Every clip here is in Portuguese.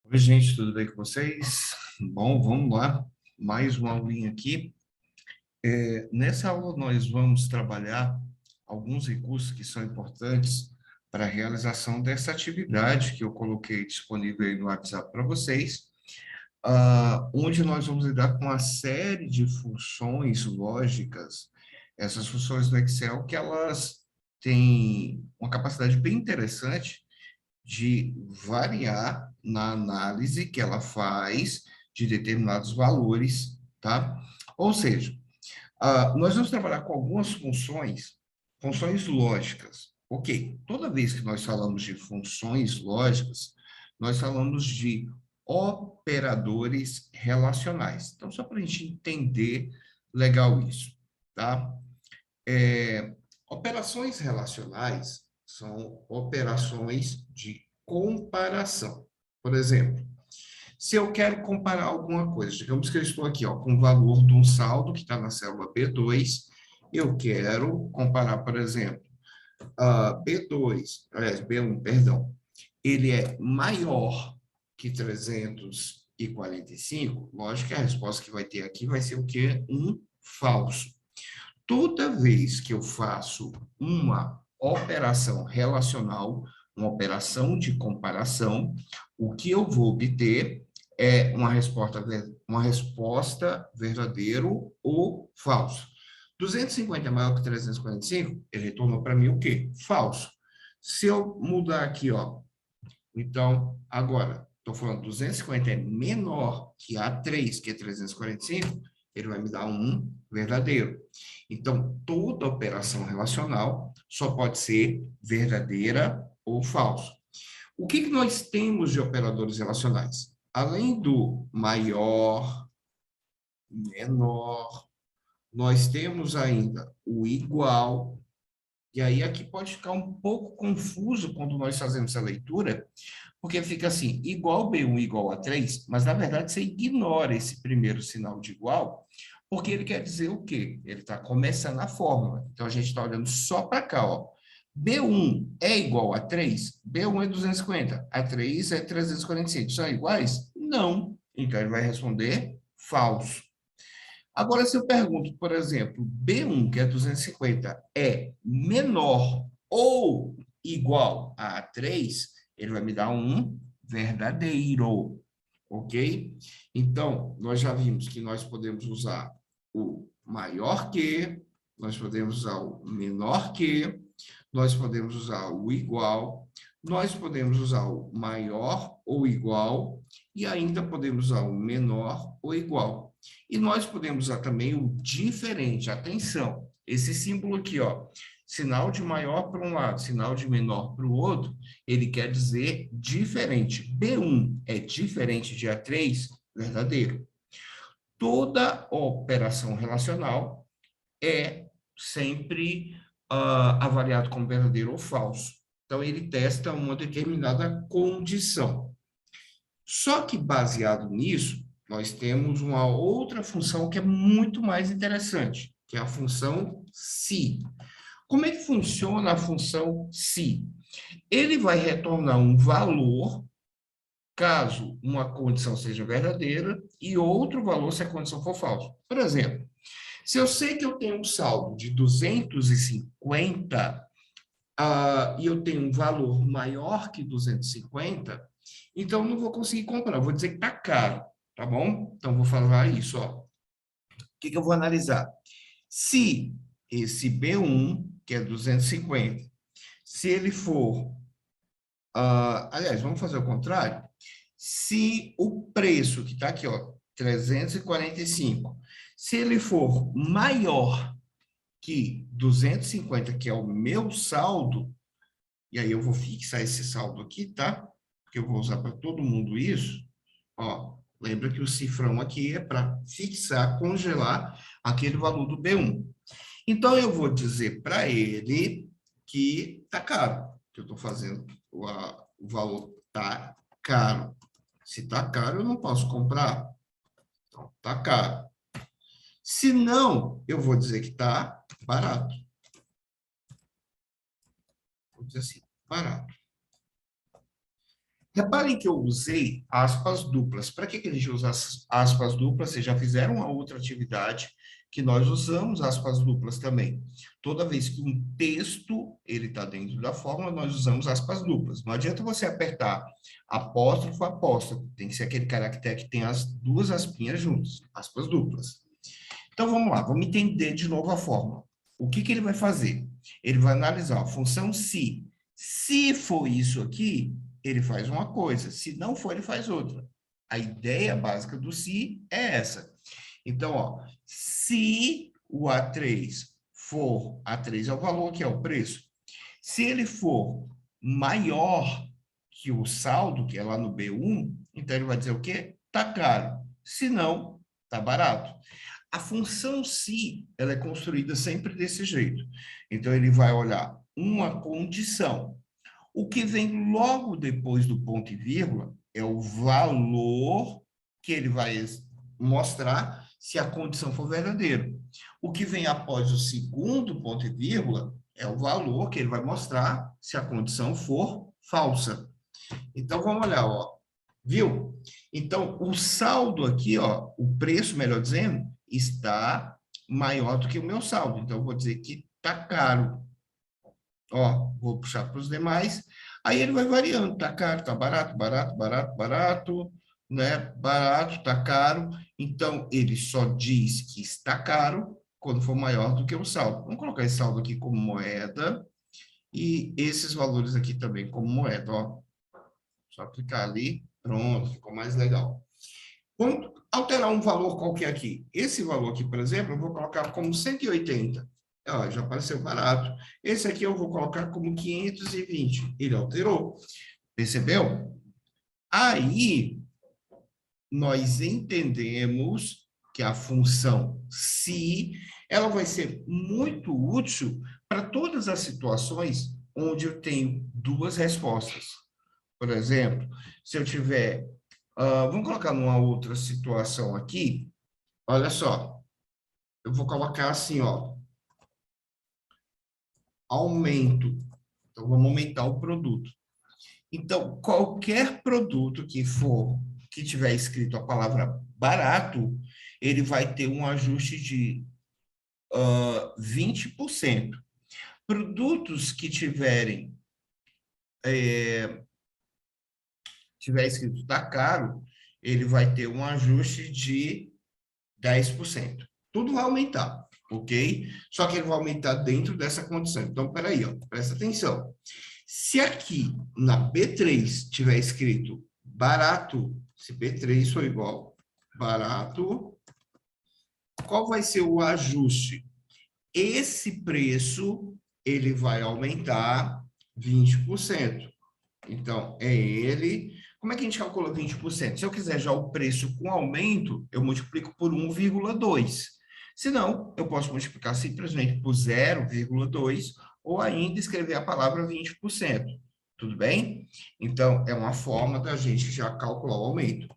Oi, gente, tudo bem com vocês? Bom, vamos lá. Mais uma aulinha aqui. Nessa aula, nós vamos trabalhar alguns recursos que são importantes para a realização dessa atividade que eu coloquei disponível aí no WhatsApp para vocês, onde nós vamos lidar com uma série de funções lógicas, essas funções do Excel, que elas têm uma capacidade bem interessante de variar na análise que ela faz de determinados valores, tá? Ou seja, nós vamos trabalhar com algumas funções lógicas. Ok, toda vez que nós falamos de funções lógicas, nós falamos de operadores relacionais. Então, só para a gente entender legal isso, tá? Operações relacionais são operações de comparação. Por exemplo, se eu quero comparar alguma coisa, digamos que eu estou aqui ó, com o valor de um saldo que está na célula B2, eu quero comparar, por exemplo, B2, aliás, B1, perdão, ele é maior que 345, lógico que a resposta que vai ter aqui vai ser o quê? Um falso. Toda vez que eu faço uma operação relacional, uma operação de comparação, o que eu vou obter é uma resposta verdadeiro ou falso. 250 é maior que 345, ele retornou para mim o quê? Falso. Se eu mudar aqui, ó, então, agora, estou falando 250 é menor que A3, que é 345, ele vai me dar um verdadeiro. Então, toda operação relacional só pode ser verdadeira ou falsa. O que nós temos de operadores relacionais? Além do maior, menor, nós temos ainda o igual. E aí aqui pode ficar um pouco confuso quando nós fazemos a leitura, porque fica assim, igual B1 igual a 3, mas na verdade você ignora esse primeiro sinal de igual, porque ele quer dizer o quê? Ele está começando a fórmula. Então a gente está olhando só para cá, ó. B1 é igual a 3? B1 é 250, A3 é 345. São iguais? Não. Então ele vai responder falso. Agora, se eu pergunto, por exemplo, B1, que é 250, é menor ou igual a 3, ele vai me dar um verdadeiro, ok? Então, nós já vimos que nós podemos usar o maior que, nós podemos usar o menor que, nós podemos usar o igual, nós podemos usar o maior ou igual, e ainda podemos usar o menor ou igual. E nós podemos usar também o diferente. Atenção, esse símbolo aqui, ó, sinal de maior para um lado, sinal de menor para o outro, ele quer dizer diferente. B1 é diferente de A3, verdadeiro. Toda operação relacional é sempre avaliado como verdadeiro ou falso. Então, ele testa uma determinada condição. Só que, baseado nisso, nós temos uma outra função que é muito mais interessante, que é a função se. Como é que funciona a função se? Ele vai retornar um valor caso uma condição seja verdadeira e outro valor se a condição for falsa. Por exemplo, se eu sei que eu tenho um saldo de 250 e eu tenho um valor maior que 250, então eu não vou conseguir comprar, eu vou dizer que está caro, tá bom? Então, vou falar isso, ó. O que eu vou analisar? Se esse B1, que é 250, se ele for... aliás, vamos fazer o contrário? Se o preço, que está aqui, ó, 345, se ele for maior que 250, que é o meu saldo, e aí eu vou fixar esse saldo aqui, tá? Porque eu vou usar para todo mundo isso. Ó, lembra que o cifrão aqui é para fixar, congelar aquele valor do B1. Então, eu vou dizer para ele que tá caro, que eu estou fazendo, o valor tá caro. Se tá caro, eu não posso comprar. Então, tá caro. Se não, eu vou dizer que tá barato. Vou dizer assim, barato. Reparem que eu usei aspas duplas. Para que a gente usa as aspas duplas? Vocês já fizeram uma outra atividade que nós usamos aspas duplas também. Toda vez que um texto ele está dentro da fórmula, nós usamos aspas duplas. Não adianta você apertar apóstrofo, apóstrofo. Tem que ser aquele caractere que tem as duas aspinhas juntas, aspas duplas. Então, vamos lá, vamos entender de novo a fórmula. O que ele vai fazer? Ele vai analisar a função se. Se for isso aqui, ele faz uma coisa. Se não for, ele faz outra. A ideia básica do se é essa. Então, ó, se o A3 for, A3 é o valor, que é o preço. Se ele for maior que o saldo, que é lá no B1, então ele vai dizer o quê? Tá caro. Se não, tá barato. A função se, ela é construída sempre desse jeito. Então, ele vai olhar uma condição. O que vem logo depois do ponto e vírgula é o valor que ele vai mostrar se a condição for verdadeira. O que vem após o segundo ponto e vírgula é o valor que ele vai mostrar se a condição for falsa. Então, vamos olhar, ó. Viu? Então, o saldo aqui, ó, o preço, melhor dizendo, está maior do que o meu saldo. Então, eu vou dizer que está caro. Ó, vou puxar para os demais. Aí ele vai variando. Está caro, está barato, barato, barato, barato, né? Barato, está caro. Então, ele só diz que está caro quando for maior do que o saldo. Vamos colocar esse saldo aqui como moeda e esses valores aqui também como moeda, ó. Só clicar ali, pronto, ficou mais legal. Vamos alterar um valor qualquer aqui. Esse valor aqui, por exemplo, eu vou colocar como 180. Ó, já apareceu barato. Esse aqui eu vou colocar como 520. Ele alterou. Percebeu? Aí, nós entendemos que a função se, ela vai ser muito útil para todas as situações onde eu tenho duas respostas. Por exemplo, se eu tiver... vamos colocar numa outra situação aqui. Olha só. Eu vou colocar assim, ó. Aumento. Então, vamos aumentar o produto. Então, qualquer produto que tiver escrito a palavra barato, ele vai ter um ajuste de 20%. Produtos que tiver escrito tá caro, ele vai ter um ajuste de 10%. Tudo vai aumentar, ok? Só que ele vai aumentar dentro dessa condição. Então, peraí, ó, presta atenção. Se aqui na B3 tiver escrito barato, se B3 for igual barato, qual vai ser o ajuste? Esse preço, ele vai aumentar 20%. Então, é ele. Como é que a gente calcula 20%? Se eu quiser já o preço com aumento, eu multiplico por 1,2. Se não, eu posso multiplicar simplesmente por 0,2 ou ainda escrever a palavra 20%. Tudo bem? Então, é uma forma da gente já calcular o aumento.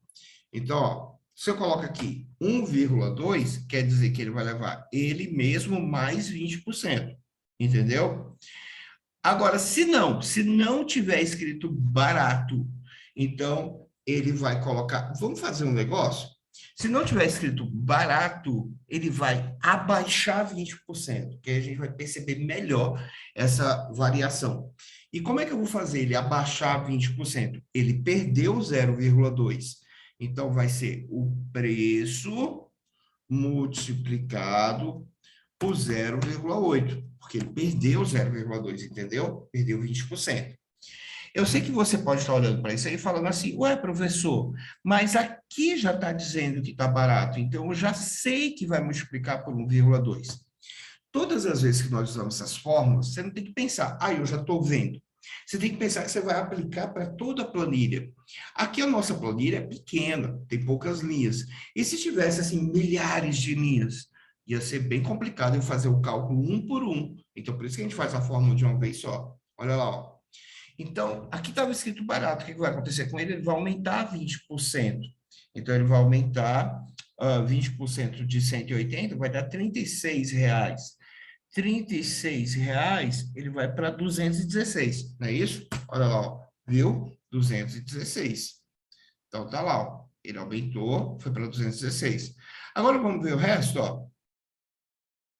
Então, ó, se eu coloco aqui 1,2, quer dizer que ele vai levar ele mesmo mais 20%. Entendeu? Agora, se não tiver escrito barato, então ele vai colocar. Vamos fazer um negócio? Se não tiver escrito barato, ele vai abaixar 20%, que aí a gente vai perceber melhor essa variação. E como é que eu vou fazer ele abaixar 20%? Ele perdeu 0,2. Então, vai ser o preço multiplicado por 0,8, porque ele perdeu 0,2, entendeu? Perdeu 20%. Eu sei que você pode estar olhando para isso aí e falando assim, ué, professor, mas aqui já está dizendo que está barato, então eu já sei que vai multiplicar por 1,2. Todas as vezes que nós usamos essas fórmulas, você não tem que pensar, eu já estou vendo. Você tem que pensar que você vai aplicar para toda a planilha. Aqui a nossa planilha é pequena, tem poucas linhas. E se tivesse, assim, milhares de linhas? Ia ser bem complicado eu fazer o cálculo um por um. Então, por isso que a gente faz a fórmula de uma vez só. Olha lá, ó. Então, aqui estava escrito barato. O que vai acontecer com ele? Ele vai aumentar 20%. Então, ele vai aumentar 20% de 180, vai dar R$ 36. R$ 36, ele vai para 216, não é isso? Olha lá, ó. viu? 216. Então, tá lá, ó. Ele aumentou, foi para 216. Agora, vamos ver o resto, ó.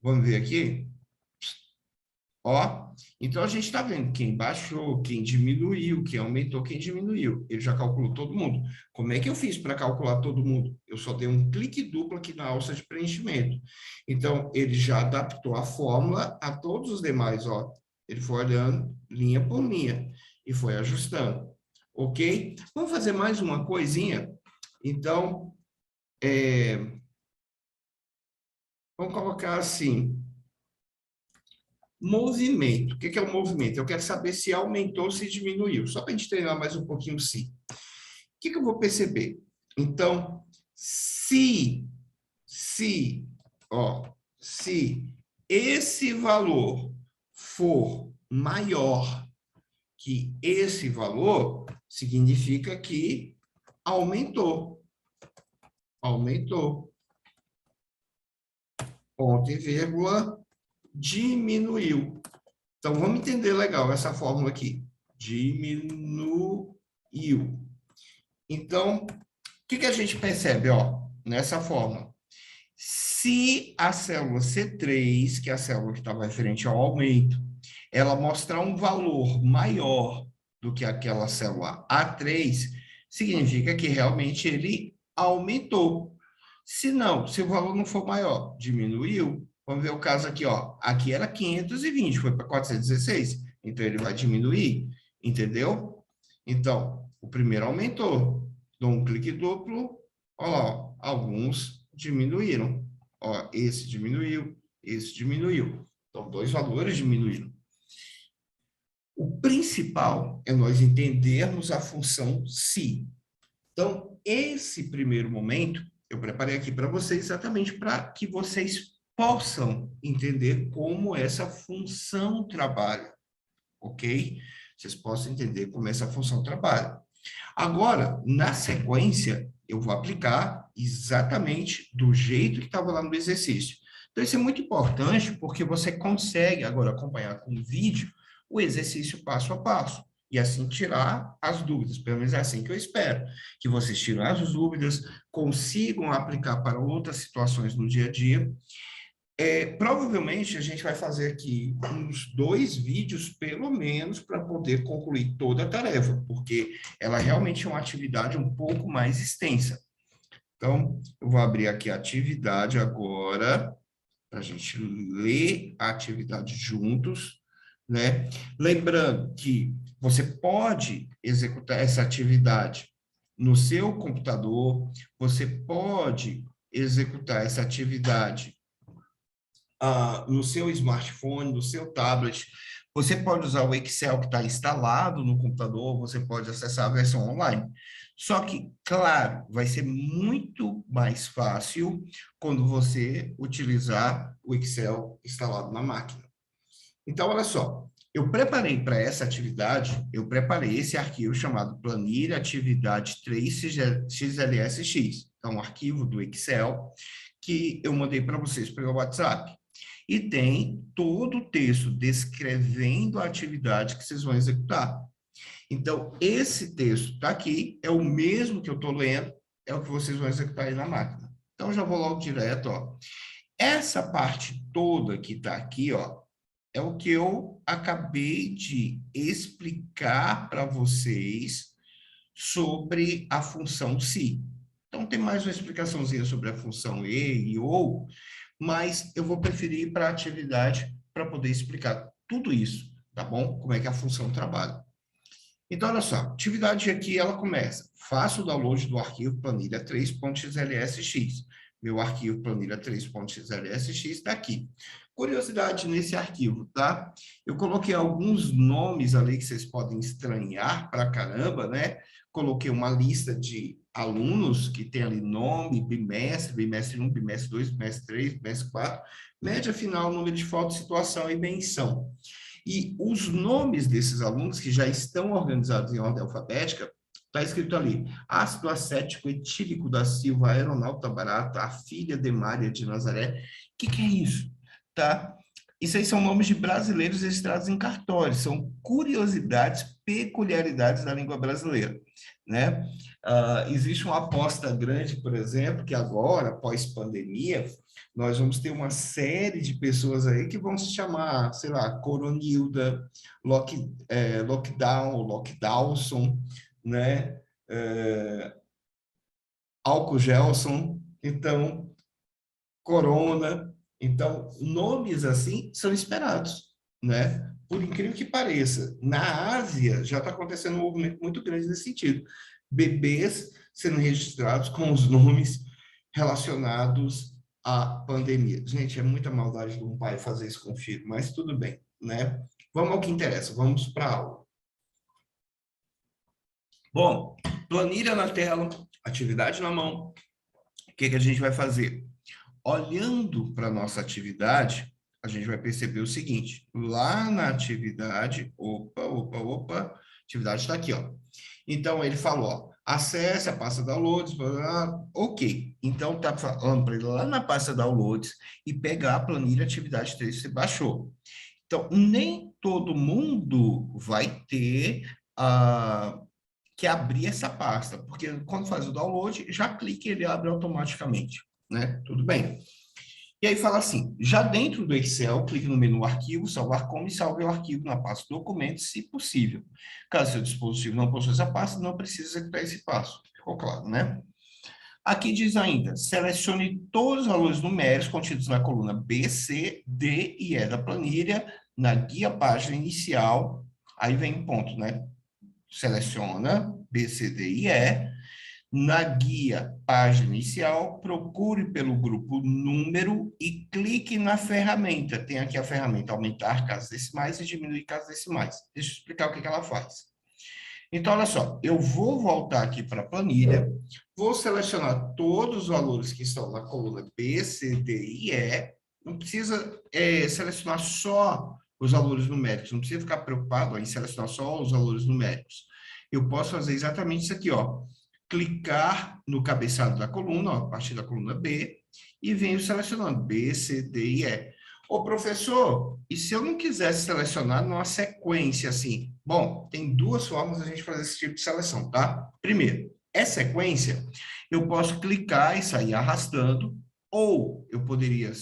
Vamos ver aqui. Ó, então a gente está vendo quem baixou, quem diminuiu, quem aumentou, quem diminuiu. Ele já calculou todo mundo. Como é que eu fiz para calcular todo mundo? Eu só dei um clique duplo aqui na alça de preenchimento. Então, ele já adaptou a fórmula a todos os demais, ó. Ele foi olhando linha por linha e foi ajustando. Ok? Vamos fazer mais uma coisinha? Então, vamos colocar assim. Movimento. O que é o movimento? Eu quero saber se aumentou ou se diminuiu. Só para a gente treinar mais um pouquinho o si. O que eu vou perceber? Então, se esse valor for maior que esse valor, significa que aumentou. Aumentou. Ponto e vírgula, diminuiu. Então, vamos entender legal essa fórmula aqui. Diminuiu. Então, o que a gente percebe, ó, nessa fórmula? Se a célula C3, que é a célula que estava referente ao aumento, ela mostrar um valor maior do que aquela célula A3, significa que realmente ele aumentou. Se não, se o valor não for maior, diminuiu. Vamos ver o caso aqui, ó. Aqui era 520, foi para 416. Então, ele vai diminuir, entendeu? Então, o primeiro aumentou. Dou um clique duplo, olha lá, ó, alguns diminuíram. Ó, esse diminuiu, esse diminuiu. Então, dois valores diminuíram. O principal é nós entendermos a função se. Então, esse primeiro momento, eu preparei aqui para vocês exatamente para que vocês possam entender como essa função trabalha, ok? Vocês possam entender como essa função trabalha. Agora, na sequência, eu vou aplicar exatamente do jeito que estava lá no exercício. Então, isso é muito importante porque você consegue agora acompanhar com o vídeo o exercício passo a passo e assim tirar as dúvidas. Pelo menos é assim que eu espero, que vocês tirem as dúvidas, consigam aplicar para outras situações no dia a dia. Provavelmente a gente vai fazer aqui uns 2 vídeos, pelo menos, para poder concluir toda a tarefa, porque ela realmente é uma atividade um pouco mais extensa. Então, eu vou abrir aqui a atividade agora, para a gente ler a atividade juntos, né? Lembrando que você pode executar essa atividade no seu computador, você pode executar essa atividade no seu smartphone, no seu tablet. Você pode usar o Excel que está instalado no computador, você pode acessar a versão online. Só que, claro, vai ser muito mais fácil quando você utilizar o Excel instalado na máquina. Então, olha só, eu preparei para essa atividade, eu preparei esse arquivo chamado planilha atividade 3 XLSX. É um arquivo do Excel que eu mandei para vocês pelo WhatsApp. E tem todo o texto descrevendo a atividade que vocês vão executar. Então, esse texto está aqui, é o mesmo que eu estou lendo, é o que vocês vão executar aí na máquina. Então, já vou logo direto, ó. Essa parte toda que está aqui, ó, é o que eu acabei de explicar para vocês sobre a função se. Então, tem mais uma explicaçãozinha sobre a função e ou, mas eu vou preferir para a atividade para poder explicar tudo isso, tá bom? Como é que a função trabalha. Então, olha só, a atividade aqui, ela começa. Faça o download do arquivo planilha 3.xlsx. Meu arquivo planilha 3.xlsx está aqui. Curiosidade nesse arquivo, tá? Eu coloquei alguns nomes ali que vocês podem estranhar pra caramba, né? Coloquei uma lista de alunos que tem ali nome, bimestre, bimestre 1, bimestre 2, bimestre 3, bimestre 4, média final, número de foto, situação e menção. E os nomes desses alunos que já estão organizados em ordem alfabética, está escrito ali, ácido acético etílico da Silva, aeronauta barata, a filha de Maria de Nazaré. O que é isso? Tá? Isso aí são nomes de brasileiros registrados em cartórios, são curiosidades, peculiaridades da língua brasileira, né? Existe uma aposta grande, por exemplo, que agora, pós-pandemia, nós vamos ter uma série de pessoas aí que vão se chamar, sei lá, Coronilda, Lockdown, Lockdawson, né? Álcool Gelson, então, Corona. Então, nomes assim são esperados, né? Por incrível que pareça, na Ásia já está acontecendo um movimento muito grande nesse sentido. Bebês sendo registrados com os nomes relacionados à pandemia. Gente, é muita maldade de um pai fazer isso com o filho, mas tudo bem, né? Vamos ao que interessa, vamos para a aula. Bom, planilha na tela, atividade na mão. O que a gente vai fazer? Olhando para a nossa atividade, a gente vai perceber o seguinte, lá na atividade, opa, atividade está aqui, ó. Então, ele falou, ó, acesse a pasta downloads, ok. Então, tá falando para ele lá na pasta downloads e pegar a planilha atividade 3 que você baixou. Então, nem todo mundo vai ter que abrir essa pasta, porque quando faz o download, já clica e ele abre automaticamente, né? Tudo bem. E aí fala assim, já dentro do Excel, clique no menu Arquivo, Salvar Como e salve o arquivo na pasta Documentos, se possível. Caso seu dispositivo não possua essa pasta, não precisa executar esse passo. Ficou claro, né? Aqui diz ainda, selecione todos os valores numéricos contidos na coluna B, C, D e E da planilha, na guia página inicial, aí vem o ponto, né? Seleciona B, C, D e E, na guia página inicial, procure pelo grupo número e clique na ferramenta. Tem aqui a ferramenta aumentar casas decimais e diminuir casas decimais. Deixa eu explicar o que ela faz. Então, olha só, eu vou voltar aqui para a planilha, vou selecionar todos os valores que estão na coluna B, C, D e E. Não precisa selecionar só os valores numéricos, não precisa ficar preocupado em selecionar só os valores numéricos. Eu posso fazer exatamente isso aqui, ó. Clicar no cabeçalho da coluna, ó, a partir da coluna B, e venho selecionando B, C, D e E. Ô, professor, e se eu não quisesse selecionar numa sequência assim? Bom, tem duas formas de a gente fazer esse tipo de seleção, tá? Primeiro, é sequência, eu posso clicar e sair arrastando, ou eu poderia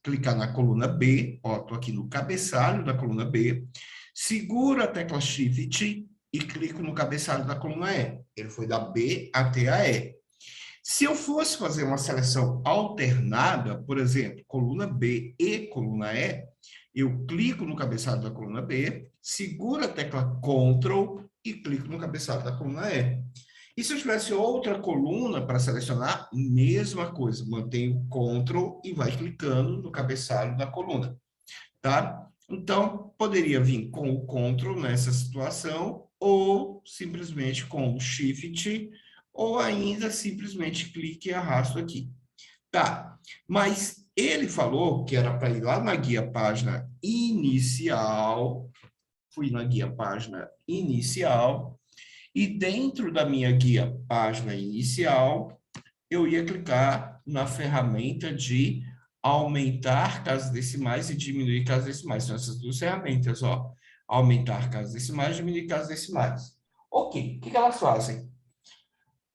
clicar na coluna B, ó, tô aqui no cabeçalho da coluna B, seguro a tecla Shift e clico no cabeçalho da coluna E. Ele foi da B até a E. Se eu fosse fazer uma seleção alternada, por exemplo, coluna B e coluna E, eu clico no cabeçalho da coluna B, seguro a tecla Ctrl e clico no cabeçalho da coluna E. E se eu tivesse outra coluna para selecionar, mesma coisa, mantenho o Ctrl e vai clicando no cabeçalho da coluna, tá? Então, poderia vir com o Ctrl nessa situação, ou simplesmente com o Shift, ou ainda simplesmente clique e arrasto aqui. Tá, mas ele falou que era para ir lá na guia página inicial, fui na guia página inicial, e dentro da minha guia página inicial, eu ia clicar na ferramenta de aumentar casas decimais e diminuir casas decimais. São essas duas ferramentas, ó. Aumentar casas decimais, diminuir casas decimais. Ok, o que elas fazem?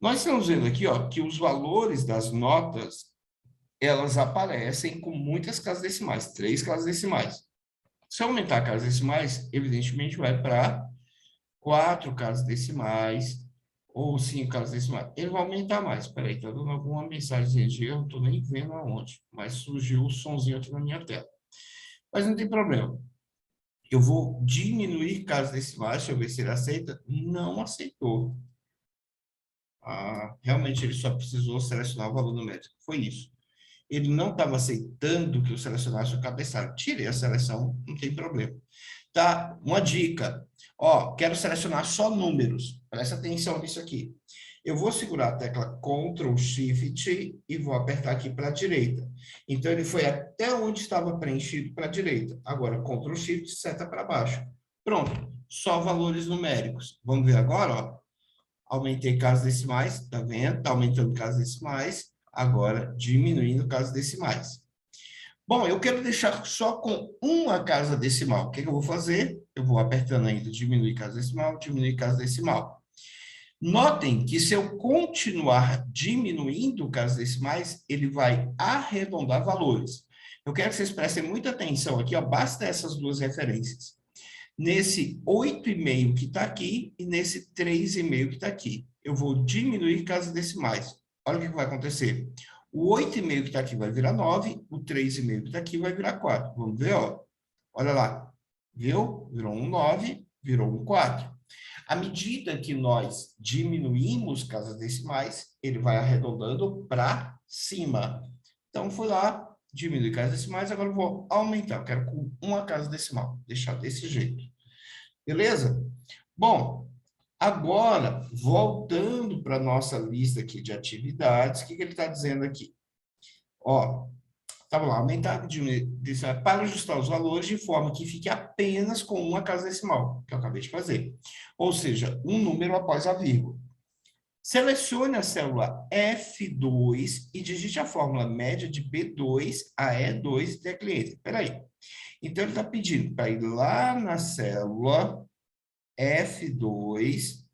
Nós estamos vendo aqui, ó, que os valores das notas, elas aparecem com muitas casas decimais, 3 casas decimais. Se eu aumentar casas decimais, evidentemente vai para 4 casas decimais ou 5 casas decimais. Ele vai aumentar mais. Espera aí, está dando alguma mensagem de erro, não estou nem vendo aonde, mas surgiu o sonzinho aqui na minha tela. Mas não tem problema. Eu vou diminuir casas decimais, deixa eu ver se ele aceita. Não aceitou. Realmente ele só precisou selecionar o valor numérico. Foi isso. Ele não estava aceitando que eu selecionasse o cabeçalho. Tirei a seleção, não tem problema. Tá? Uma dica. Ó, quero selecionar só números. Presta atenção nisso aqui. Eu vou segurar a tecla Ctrl Shift e vou apertar aqui para a direita. Então, ele foi até onde estava preenchido para a direita. Agora, Ctrl Shift seta para baixo. Pronto. Só valores numéricos. Vamos ver agora, ó. Aumentei casas decimais, tá vendo? Tá aumentando casas decimais, agora diminuindo casas decimais. Bom, eu quero deixar só com uma casa decimal. O que que eu vou fazer? Eu vou apertando ainda diminuir casa decimal, diminuir casa decimal. Notem que se eu continuar diminuindo casas decimais, ele vai arredondar valores. Eu quero que vocês prestem muita atenção aqui, ó, basta essas duas referências. Nesse 8,5 que está aqui e nesse 3,5 que está aqui. Eu vou diminuir casas decimais. Olha o que vai acontecer. O 8,5 que está aqui vai virar 9, o 3,5 que está aqui vai virar 4. Vamos ver, ó. Olha lá. Viu? Virou um 9, virou um 4. À medida que nós diminuímos casas decimais, ele vai arredondando para cima. Então, fui lá, diminui casas decimais, agora eu vou aumentar. Eu quero com uma casa decimal, deixar desse jeito. Beleza? Bom, agora, voltando para a nossa lista aqui de atividades, o que ele está dizendo aqui? Ó, estava lá, aumentar, diminuir, para ajustar os valores de forma que fique apenas com uma casa decimal, que eu acabei de fazer. Ou seja, um número após a vírgula. Selecione a célula F2 e digite a fórmula média de B2 a E2 da cliente. Espera aí. Então, ele está pedindo para ir lá na célula F2.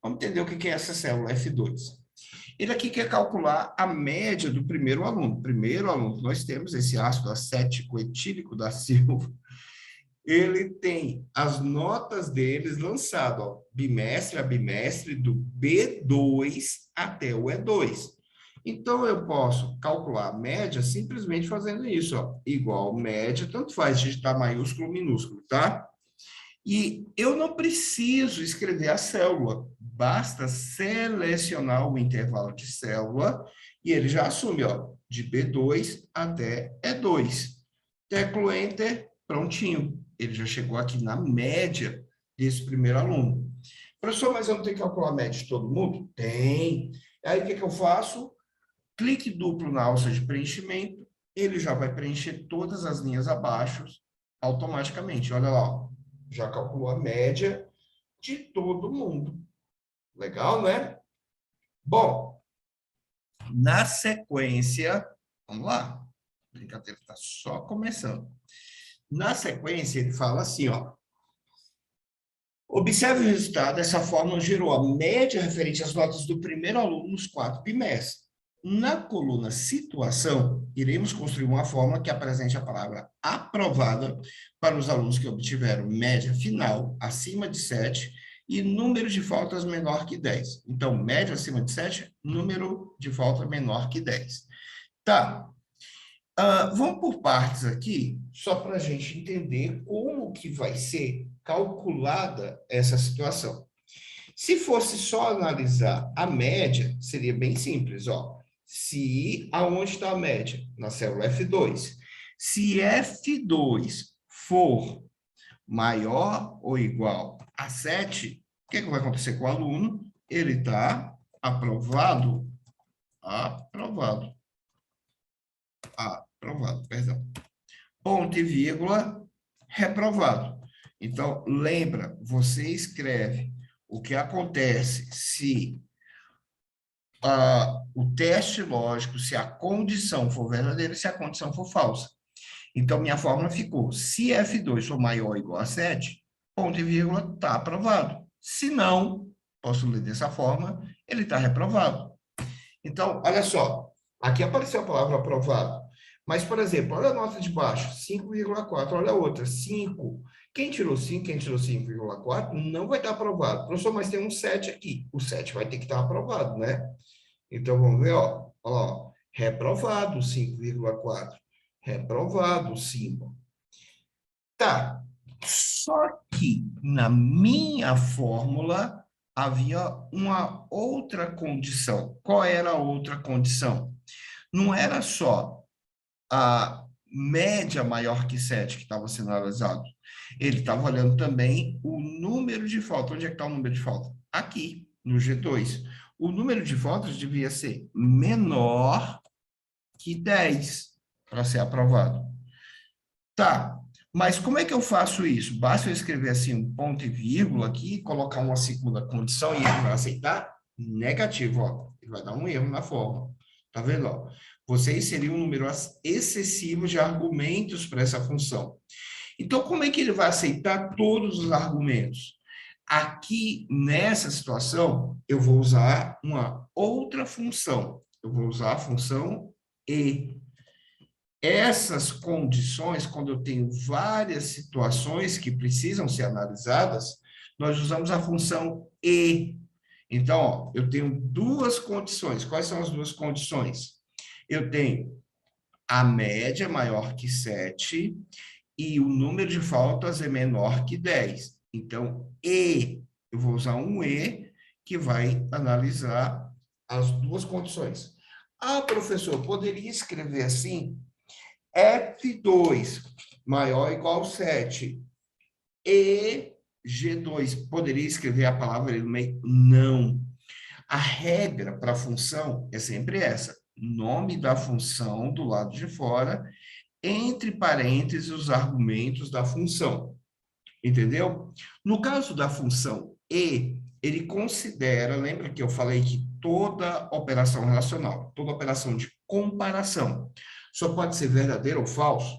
Vamos entender o que é essa célula F2. Ele aqui quer calcular a média do primeiro aluno. Primeiro aluno, nós temos esse ácido acético etílico da Silva. Ele tem as notas deles lançado, ó, bimestre a bimestre, do B2 até o E2. Então, eu posso calcular a média simplesmente fazendo isso, ó, igual média, tanto faz digitar maiúsculo ou minúsculo, tá? E eu não preciso escrever a célula, basta selecionar o intervalo de célula e ele já assume, ó, de B2 até E2. Teclo Enter, prontinho. Ele já chegou aqui na média desse primeiro aluno. Professor, mas eu não tenho que calcular a média de todo mundo? Tem. Aí o que eu faço? Clique duplo na alça de preenchimento, ele já vai preencher todas as linhas abaixo automaticamente. Olha lá, ó. Já calculou a média de todo mundo. Legal, né? Bom, na sequência, vamos lá. A brincadeira está só começando. Na sequência, ele fala assim, ó. Observe o resultado. Essa fórmula gerou a média referente às notas do primeiro aluno nos 4 bimestres. Na coluna situação, iremos construir uma fórmula que apresente a palavra aprovada para os alunos que obtiveram média final acima de 7 e número de faltas menor que 10. Então, média acima de 7, número de falta menor que 10. Tá. Vamos por partes aqui, só para a gente entender como que vai ser calculada essa situação. Se fosse só analisar a média, seria bem simples, ó. Se aonde está a média? Na célula F2. Se F2 for maior ou igual a 7, o que vai acontecer com o aluno? Ele está aprovado, aprovado, aprovado, perdão. Ponto e vírgula, reprovado. Então, lembra, você escreve o que acontece se o teste lógico, se a condição for verdadeira e se a condição for falsa. Então, minha fórmula ficou, se F2 for maior ou igual a 7, ponto e vírgula, está aprovado. Se não, posso ler dessa forma, ele está reprovado. Então, olha só, aqui apareceu a palavra aprovado. Mas, por exemplo, olha a nota de baixo, 5,4, olha a outra, 5. Quem tirou 5, quem tirou 5,4, não vai estar aprovado. Professor, mas tem um 7 aqui. O 7 vai ter que estar aprovado, né? Então, vamos ver, ó. Olha lá, ó. Reprovado 5,4. Reprovado 5. Tá. Só que na minha fórmula havia uma outra condição. Qual era a outra condição? Não era só a média maior que 7 que estava sendo analisado. Ele estava olhando também o número de faltas. Onde é que está o número de faltas? Aqui, no G2. O número de faltas devia ser menor que 10 para ser aprovado. Tá, mas como é que eu faço isso? Basta eu escrever assim um ponto e vírgula aqui, colocar uma segunda condição e ele vai aceitar? Negativo, ó. Ele vai dar um erro na forma. Tá vendo, ó? Você inserir um número excessivo de argumentos para essa função. Então, como é que ele vai aceitar todos os argumentos? Aqui, nessa situação, eu vou usar uma outra função. Eu vou usar a função e. Essas condições, quando eu tenho várias situações que precisam ser analisadas, nós usamos a função e. Então, ó, eu tenho duas condições. Quais são as duas condições? Eu tenho a média maior que 7 e o número de faltas é menor que 10. Então, eu vou usar um e que vai analisar as duas condições. Ah, professor, poderia escrever assim? F2 maior ou igual a 7 e G2. Poderia escrever a palavra ali no meio? Não. A regra para a função é sempre essa. Nome da função do lado de fora, entre parênteses os argumentos da função. Entendeu? No caso da função e, ele considera, lembra que eu falei que toda operação relacional, toda operação de comparação, só pode ser verdadeiro ou falso?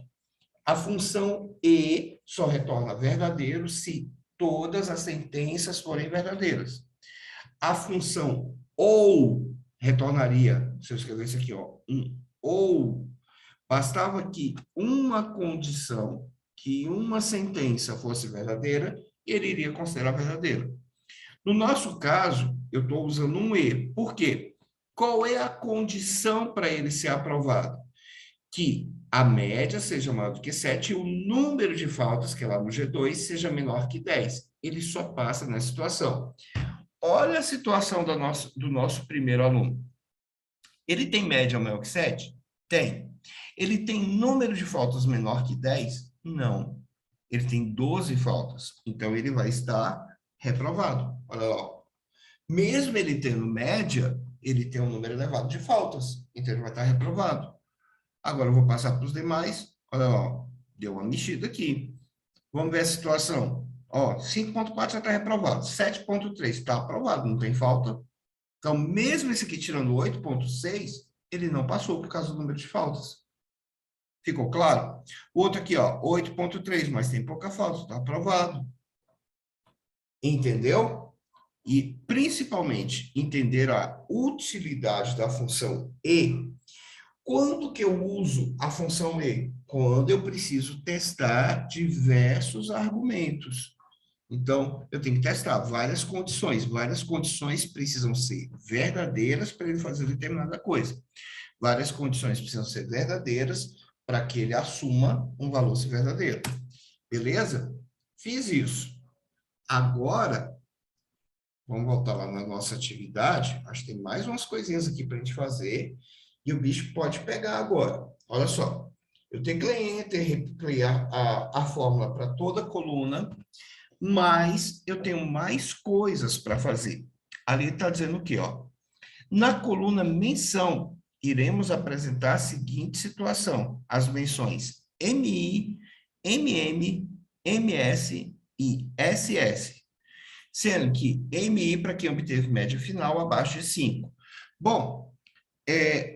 A função e só retorna verdadeiro se todas as sentenças forem verdadeiras. A função ou retornaria, se eu escrevesse aqui, ó, um ou, bastava que uma condição, que uma sentença fosse verdadeira, ele iria considerar verdadeira. No nosso caso, eu estou usando um e. Por quê? Qual é a condição para ele ser aprovado? Que a média seja maior do que 7 e o número de faltas, que é lá no G2, seja menor que 10. Ele só passa nessa situação. Olha a situação do nosso primeiro aluno. Ele tem média maior que 7? Tem. Ele tem número de faltas menor que 10? Não. Ele tem 12 faltas. Então, ele vai estar reprovado. Olha lá. Mesmo ele tendo média, ele tem um número elevado de faltas. Então, ele vai estar reprovado. Agora eu vou passar para os demais. Olha lá, deu uma mexida aqui. Vamos ver a situação. Ó, 5.4 já está reprovado. 7.3 está aprovado, não tem falta. Então, mesmo esse aqui tirando 8.6, ele não passou por causa do número de faltas. Ficou claro? O outro aqui, ó, 8.3, mas tem pouca falta, está aprovado. Entendeu? E, principalmente, entender a utilidade da função e. Quando que eu uso a função e? Quando eu preciso testar diversos argumentos. Então, eu tenho que testar várias condições precisam ser verdadeiras para ele fazer determinada coisa. Várias condições precisam ser verdadeiras para que ele assuma um valor ser verdadeiro. Beleza? Fiz isso. Agora, vamos voltar lá na nossa atividade. Acho que tem mais umas coisinhas aqui para a gente fazer. E o bicho pode pegar agora. Olha só. Eu tenho que ler enter, replicar a fórmula para toda a coluna, mas eu tenho mais coisas para fazer. Ali está dizendo o quê? Ó? Na coluna menção, iremos apresentar a seguinte situação. As menções MI, MM, MS e SS. Sendo que MI para quem obteve média final abaixo de 5. Bom,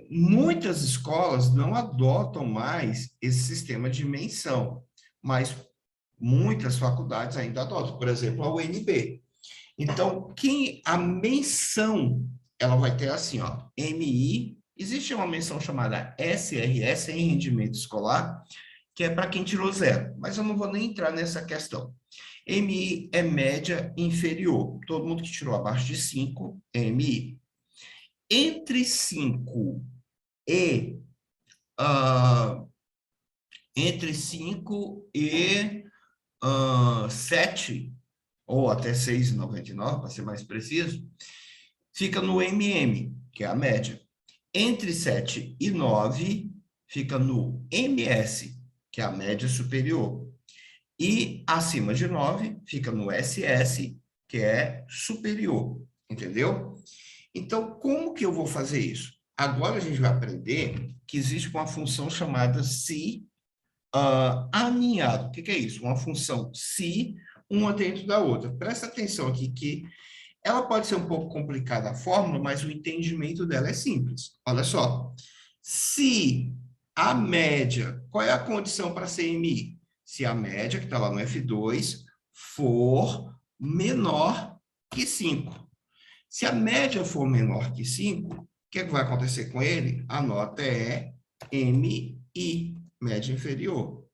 muitas escolas não adotam mais esse sistema de menção, mas muitas faculdades ainda adotam, por exemplo, a UNB. Então, a menção, ela vai ter assim, ó, MI, existe uma menção chamada SRS, em rendimento escolar, que é para quem tirou 0, mas eu não vou nem entrar nessa questão. MI é média inferior, todo mundo que tirou abaixo de 5 é MI. Entre 5 e entre 5 e 7, ou até 6,99, para ser mais preciso, fica no MM, que é a média. Entre 7 e 9, fica no MS, que é a média superior. E acima de 9, fica no SS, que é superior. Entendeu? Então, como que eu vou fazer isso? Agora a gente vai aprender que existe uma função chamada se aninhado. O que é isso? Uma função se, uma dentro da outra. Presta atenção aqui que ela pode ser um pouco complicada a fórmula, mas o entendimento dela é simples. Olha só. Se a média, qual é a condição para CMI? Se a média, que está lá no F2, for menor que 5. Se a média for menor que 5, o que é que vai acontecer com ele? A nota é MI, média inferior.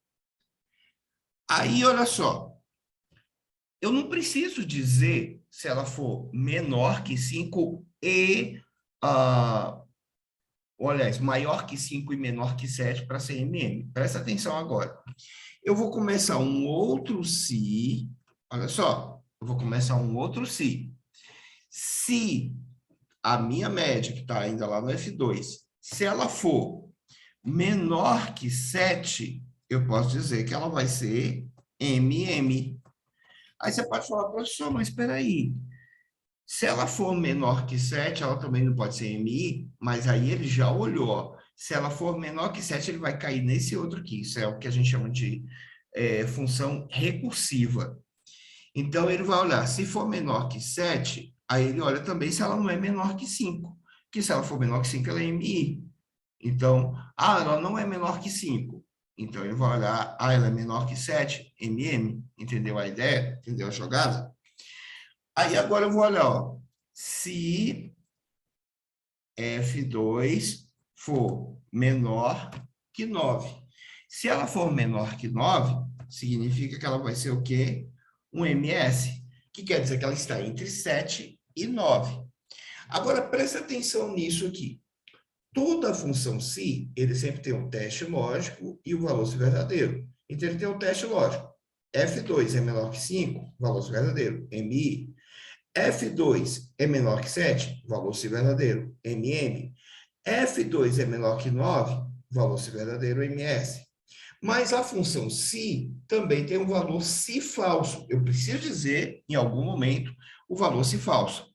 Aí, olha só, eu não preciso dizer se ela for menor que 5 e, olha, maior que 5 e menor que 7 para CMM. Presta atenção agora. Eu vou começar um outro se, olha só, eu vou começar um outro se. Se a minha média, que está ainda lá no F2, se ela for menor que 7, eu posso dizer que ela vai ser MM. Aí você pode falar, professor, mas espera aí. Se ela for menor que 7, ela também não pode ser MI, mas aí ele já olhou. Ó. Se ela for menor que 7, ele vai cair nesse outro aqui. Isso é o que a gente chama de função recursiva. Então, ele vai olhar, se for menor que 7, aí ele olha também se ela não é menor que 5. Porque se ela for menor que 5, ela é MI. Então, ela não é menor que 5. Então, ele vai olhar, ela é menor que 7, MM. Entendeu a ideia? Entendeu a jogada? Aí, agora eu vou olhar, ó, se F2 for menor que 9. Se ela for menor que 9, significa que ela vai ser o quê? Um MS, que quer dizer que ela está entre 7 e 9. Agora, presta atenção nisso aqui. Toda função se, ele sempre tem um teste lógico e o valor se verdadeiro. Então, ele tem um teste lógico. F2 é menor que 5, valor se verdadeiro, MI. F2 é menor que 7, valor se verdadeiro, MM. F2 é menor que 9, valor se verdadeiro, MS. Mas a função se também tem um valor se falso. Eu preciso dizer, em algum momento, o valor se falso.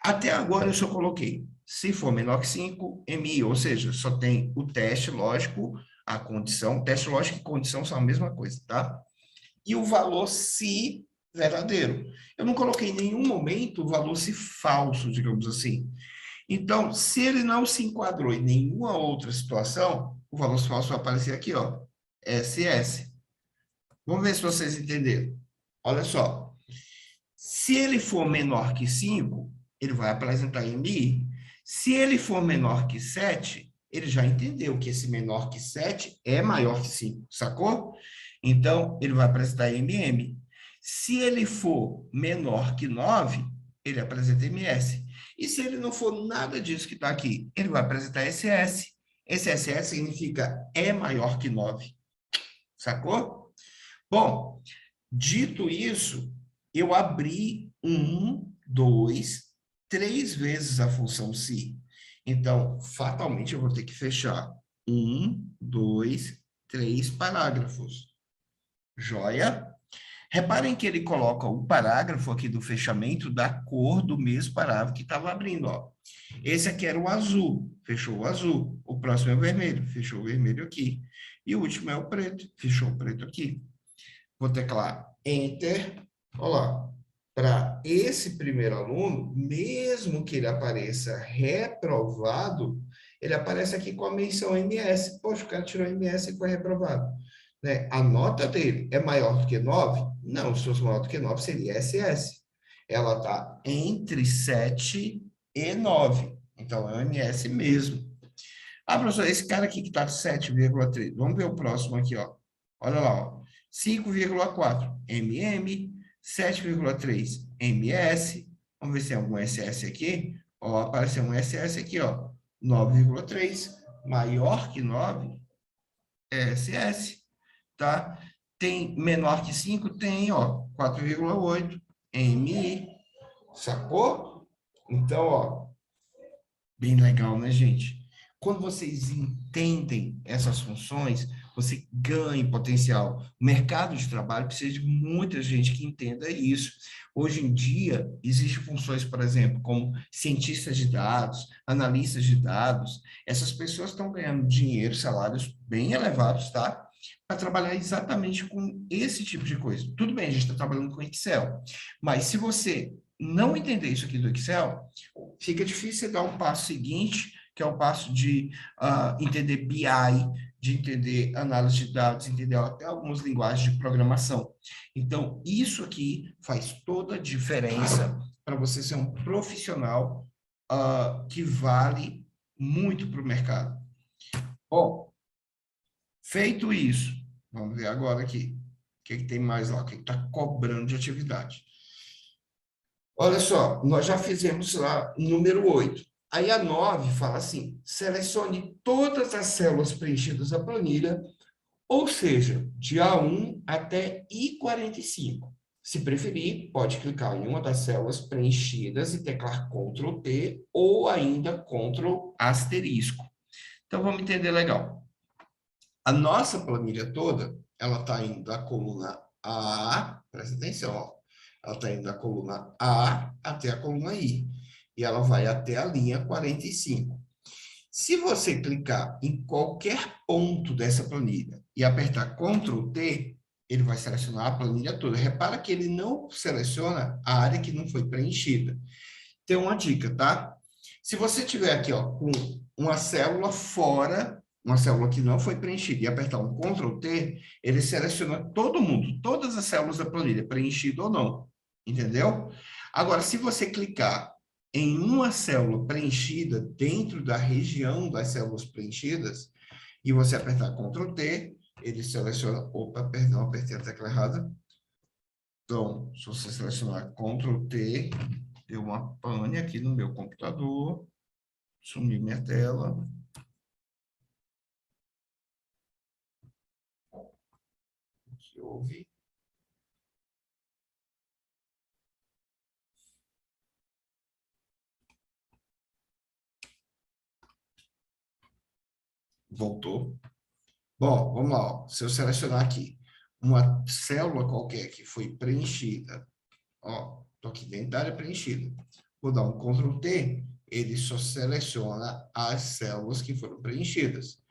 Até agora eu só coloquei se for menor que 5, MI, ou seja, só tem o teste lógico, a condição, teste lógico e condição são a mesma coisa, tá? E o valor se verdadeiro. Eu não coloquei em nenhum momento o valor se falso, digamos assim. Então, se ele não se enquadrou em nenhuma outra situação, o valor se falso vai aparecer aqui, ó, SS. Vamos ver se vocês entenderam. Olha só. Se ele for menor que 5, ele vai apresentar MI. Se ele for menor que 7, ele já entendeu que esse menor que 7 é maior que 5, sacou? Então, ele vai apresentar MM. Se ele for menor que 9, ele apresenta MS. E se ele não for nada disso que está aqui, ele vai apresentar SS. Esse SS significa é maior que 9, sacou? Bom, dito isso, eu abri 2, 3 vezes a função se. Então, fatalmente, eu vou ter que fechar 2, 3 parágrafos. Joia? Reparem que ele coloca o parágrafo aqui do fechamento da cor do mesmo parágrafo que estava abrindo. Ó. Esse aqui era o azul, fechou o azul. O próximo é o vermelho, fechou o vermelho aqui. E o último é o preto, fechou o preto aqui. Vou teclar Enter. Olha lá. Para esse primeiro aluno, mesmo que ele apareça reprovado, ele aparece aqui com a menção MS. Poxa, o cara tirou MS e foi reprovado. Né? A nota dele é maior do que 9? Não, se fosse maior do que 9, seria SS. Ela está entre 7 e 9. Então, é o MS mesmo. Ah, professor, esse cara aqui que está 7,3. Vamos ver o próximo aqui, ó. Olha lá, ó. 5,4 MM, 7,3 MS. Vamos ver se tem algum SS aqui. Ó, apareceu um SS aqui, ó. 9,3. Maior que 9 é SS, tá? Tem menor que 5? Tem, ó. 4,8 MI. Sacou? Então, ó. Bem legal, né, gente? Quando vocês entendem essas funções, você ganha em potencial. O mercado de trabalho precisa de muita gente que entenda isso. Hoje em dia, existem funções, por exemplo, como cientistas de dados, analistas de dados. Essas pessoas estão ganhando dinheiro, salários bem elevados, tá? Para trabalhar exatamente com esse tipo de coisa. Tudo bem, a gente está trabalhando com Excel, mas se você não entender isso aqui do Excel, fica difícil você dar um passo seguinte que é o passo de entender BI, de entender análise de dados, entender até algumas linguagens de programação. Então, isso aqui faz toda a diferença para você ser um profissional que vale muito para o mercado. Bom, feito isso, vamos ver agora aqui. O que tem mais lá? O que está cobrando de atividade? Olha só, nós já fizemos lá número 8. Aí a 9 fala assim, selecione todas as células preenchidas da planilha, ou seja, de A1 até I45. Se preferir, pode clicar em uma das células preenchidas e teclar Ctrl T ou ainda Ctrl asterisco. Então, vamos entender legal. A nossa planilha toda, ela está indo da coluna A, presta atenção, ó, ela está indo da coluna A até a coluna I, e ela vai até a linha 45. Se você clicar em qualquer ponto dessa planilha e apertar Ctrl T, ele vai selecionar a planilha toda. Repara que ele não seleciona a área que não foi preenchida. Tem uma dica, tá? Se você tiver aqui, ó, com uma célula fora, uma célula que não foi preenchida, e apertar um Ctrl T, ele seleciona todo mundo, todas as células da planilha, preenchido ou não. Entendeu? Agora, se você clicar em uma célula preenchida dentro da região das células preenchidas, e você apertar Ctrl T, ele seleciona... Opa, perdão, apertei a tecla errada. Então, se você selecionar Ctrl T, deu uma pane aqui no meu computador, sumiu minha tela. O que houve? Voltou. Bom, vamos lá. Ó. Se eu selecionar aqui uma célula qualquer que foi preenchida, ó, estou aqui dentro da área preenchida. Vou dar um Ctrl T, ele só seleciona as células que foram preenchidas.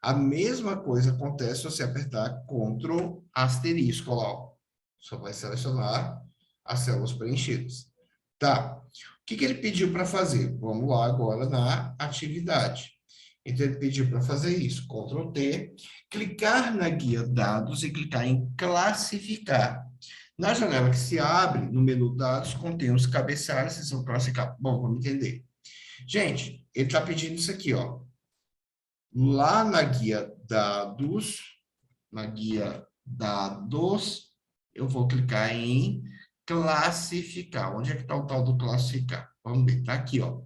A mesma coisa acontece se você apertar Ctrl asterisco, ó. Só vai selecionar as células preenchidas. Tá. O que ele pediu para fazer? Vamos lá agora na atividade. Então, ele pediu para fazer isso. Ctrl T, clicar na guia dados e clicar em classificar. Na janela que se abre, no menu dados, contém os cabeçalhos, vocês vão classificar. Bom, vamos entender. Gente, ele está pedindo isso aqui, ó. Lá na guia dados, eu vou clicar em classificar. Onde é que está o tal do classificar? Vamos ver, está aqui, ó.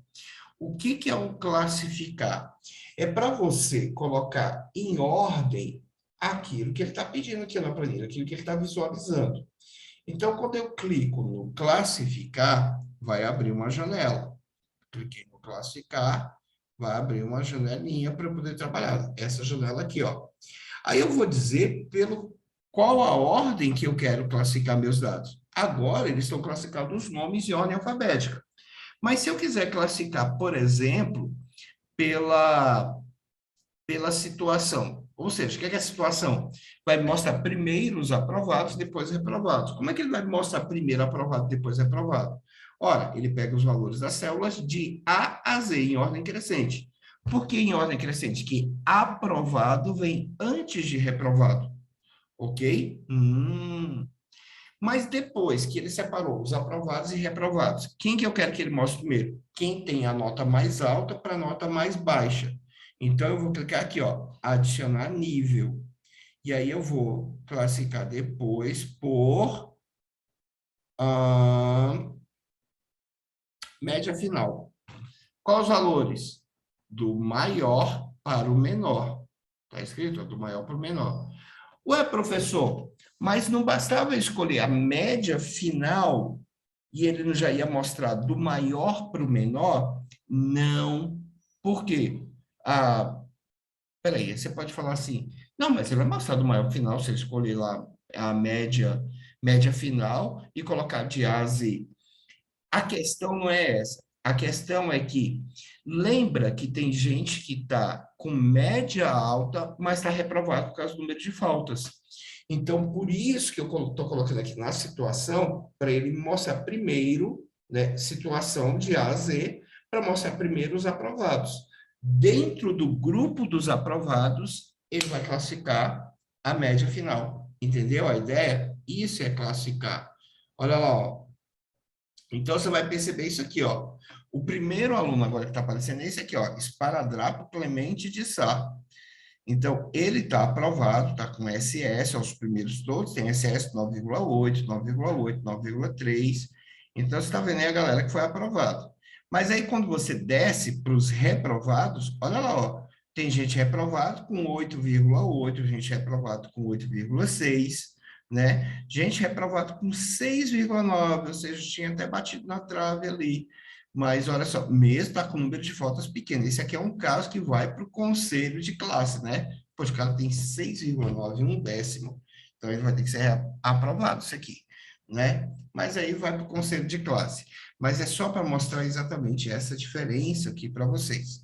O que é o classificar? É para você colocar em ordem aquilo que ele está pedindo aqui na planilha, aquilo que ele está visualizando. Então, quando eu clico no classificar, vai abrir uma janela. Cliquei no classificar, vai abrir uma janelinha para eu poder trabalhar. Essa janela aqui, ó. Aí eu vou dizer qual a ordem que eu quero classificar meus dados. Agora, eles estão classificados os nomes em ordem alfabética. Mas se eu quiser classificar, por exemplo, pela situação, ou seja, o que é a situação? Vai mostrar primeiro os aprovados, depois reprovados. Como é que ele vai mostrar primeiro aprovado, depois reprovado? Ora, ele pega os valores das células de A a Z, em ordem crescente. Por que em ordem crescente? Que aprovado vem antes de reprovado. Ok? Mas depois que ele separou os aprovados e reprovados, quem que eu quero que ele mostre primeiro? Quem tem a nota mais alta para a nota mais baixa. Então, eu vou clicar aqui, ó, adicionar nível. E aí eu vou classificar depois por média final. Quais os valores? Do maior para o menor. Está escrito? Do maior para o menor. Ué, professor, mas não bastava escolher a média final e ele não já ia mostrar do maior para o menor? Não. Por quê? Peraí, você pode falar assim, não, mas ele vai mostrar do maior final se ele escolher lá a média final e colocar de A a Z. A questão não é essa. A questão é que lembra que tem gente que está com média alta, mas está reprovado por causa do número de faltas. Então, por isso que eu estou colocando aqui na situação, para ele mostrar primeiro, né, situação de A a Z, para mostrar primeiro os aprovados. Dentro do grupo dos aprovados, ele vai classificar a média final. Entendeu a ideia? Isso é classificar. Olha lá, ó. Então, você vai perceber isso aqui, ó. O primeiro aluno agora que está aparecendo é esse aqui, ó. Esparadrapo Clemente de Sá. Então, ele está aprovado, está com SS, aos primeiros todos, tem SS 9,8, 9,8, 9,3. Então, você está vendo aí a galera que foi aprovada. Mas aí, quando você desce para os reprovados, olha lá, ó, tem gente reprovado com 8,8, gente reprovado com 8,6, né? Gente reprovado com 6,9, ou seja, tinha até batido na trave ali. Mas olha só, mesmo está com número de faltas pequeno. Esse aqui é um caso que vai para o conselho de classe, né? Pois o cara tem 6,9, um décimo. Então ele vai ter que ser aprovado isso aqui, né? Mas aí vai para o conselho de classe. Mas é só para mostrar exatamente essa diferença aqui para vocês.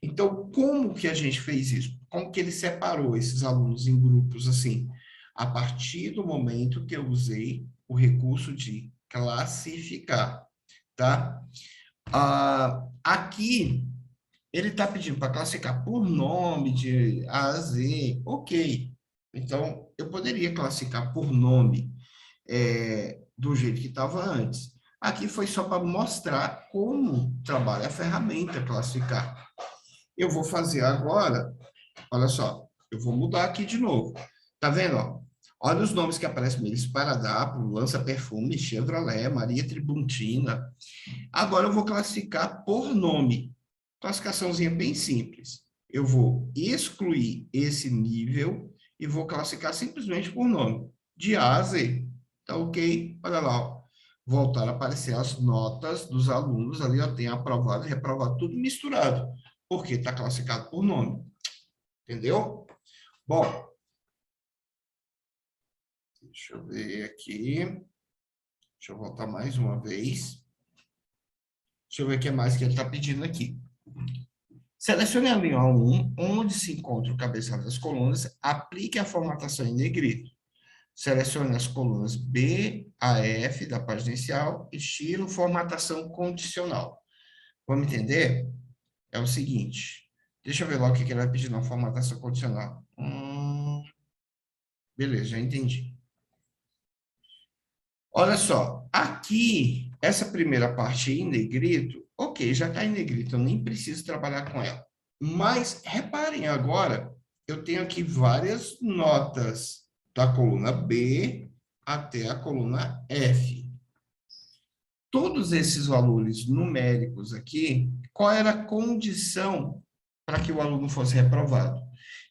Então, como que a gente fez isso? Como que ele separou esses alunos em grupos assim? A partir do momento que eu usei o recurso de classificar, tá? Aqui, ele está pedindo para classificar por nome de A a Z, ok. Então, eu poderia classificar por nome do jeito que estava antes. Aqui foi só para mostrar como trabalha a ferramenta classificar. Eu vou fazer agora, olha só, eu vou mudar aqui de novo. Tá vendo, ó? Olha os nomes que aparecem nele: Esparadrapo, Lança Perfume, Chevrolet, Maria Tribuntina. Agora eu vou classificar por nome. Classificaçãozinha bem simples. Eu vou excluir esse nível e vou classificar simplesmente por nome, de A a Z. Tá ok? Olha lá, ó. Voltar a aparecer as notas dos alunos ali, ó, tem aprovado e reprovado, tudo misturado, porque está classificado por nome. Entendeu? Bom, deixa eu ver aqui. Deixa eu voltar mais uma vez. Deixa eu ver o que mais que ele está pedindo aqui. Selecione a linha 1, onde se encontra o cabeçalho das colunas, aplique a formatação em negrito. Selecione as colunas B a F da página inicial, estilo formatação condicional. Vamos entender? É o seguinte, deixa eu ver logo o que ele vai pedir na formatação condicional. Beleza, já entendi. Olha só, aqui, essa primeira parte em negrito, ok, já está em negrito, eu nem preciso trabalhar com ela. Mas reparem agora, eu tenho aqui várias notas da coluna B até a coluna F. Todos esses valores numéricos aqui, qual era a condição para que o aluno fosse reprovado?